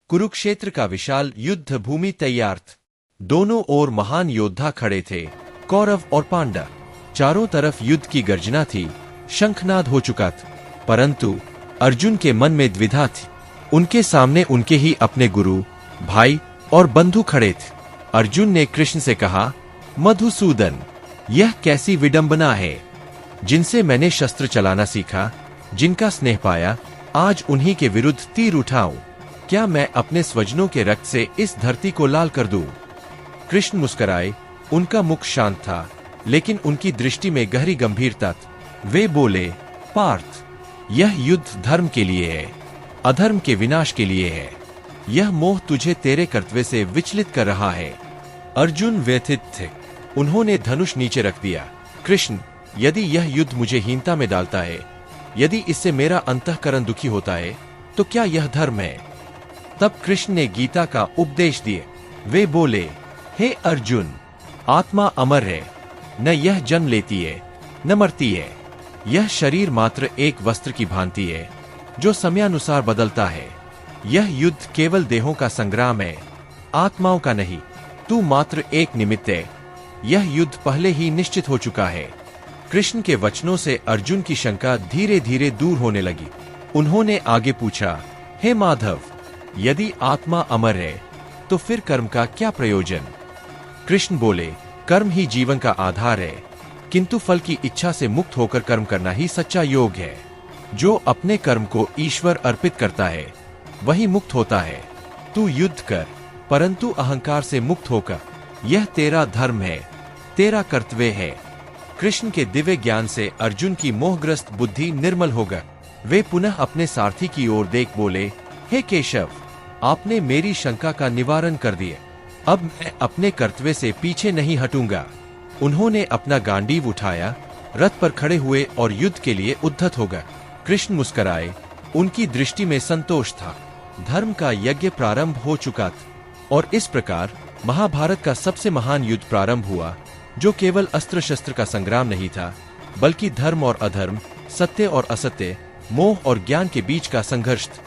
कुरुक्षेत्र का विशाल युद्ध भूमि तैयार थी। दोनों ओर महान योद्धा खड़े थे, कौरव और पांडव। चारों तरफ युद्ध की गर्जना थी, शंखनाद हो चुका था। परंतु अर्जुन के मन में द्विधा थी। उनके सामने उनके ही अपने गुरु, भाई और बंधु खड़े थे। अर्जुन ने कृष्ण से कहा, मधुसूदन, यह कैसी विडंबना है। जिनसे मैंने शस्त्र चलाना सीखा, जिनका स्नेह पाया, आज उन्हीं के विरुद्ध तीर उठाऊं। क्या मैं अपने स्वजनों के रक्त से इस धरती को लाल कर दूं? कृष्ण मुस्कुराए। उनका मुख शांत था, लेकिन उनकी दृष्टि में गहरी गंभीरता थी। वे बोले, पार्थ, यह युद्ध धर्म के लिए है, अधर्म के विनाश के लिए है। यह मोह तुझे तेरे कर्तव्य से विचलित कर रहा है। अर्जुन व्यथित थे। उन्होंने धनुष नीचे रख दिया। कृष्ण, यदि यह युद्ध मुझे हीनता में डालता है, यदि इससे मेरा अंतःकरण दुखी होता है, तो क्या यह धर्म है? तब कृष्ण ने गीता का उपदेश दिए। वे बोले, हे अर्जुन, आत्मा अमर है, न यह जन्म लेती है न मरती है। यह शरीर मात्र एक वस्त्र की भांति है, जो समयानुसार बदलता है। यह युद्ध केवल देहों का संग्राम है, आत्माओं का नहीं। तू मात्र एक निमित्त है। यह युद्ध पहले ही निश्चित हो चुका है। कृष्ण के वचनों से अर्जुन की शंका धीरे धीरे दूर होने लगी। उन्होंने आगे पूछा, हे माधव, यदि आत्मा अमर है, तो फिर कर्म का क्या प्रयोजन? कृष्ण बोले, कर्म ही जीवन का आधार है, किंतु फल की इच्छा से मुक्त होकर कर्म करना ही सच्चा योग है। जो अपने कर्म को ईश्वर अर्पित करता है, वही मुक्त होता है। तू युद्ध कर, परंतु अहंकार से मुक्त होकर। यह तेरा धर्म है, तेरा कर्तव्य है। कृष्ण के दिव्य ज्ञान से अर्जुन की मोहग्रस्त बुद्धि निर्मल हो गई। वे पुनः अपने सारथी की ओर देख बोले, हे केशव, आपने मेरी शंका का निवारण कर दिया। अब मैं अपने कर्तव्य से पीछे नहीं हटूंगा। उन्होंने अपना गांडीव उठाया, रथ पर खड़े हुए और युद्ध के लिए उद्धत हो गए। कृष्ण मुस्कुराए। उनकी दृष्टि में संतोष था। धर्म का यज्ञ प्रारंभ हो चुका था और इस प्रकार महाभारत का सबसे महान युद्ध प्रारंभ हुआ, जो केवल अस्त्र शस्त्र का संग्राम नहीं था, बल्कि धर्म और अधर्म, सत्य और असत्य, मोह और ज्ञान के बीच का संघर्ष था।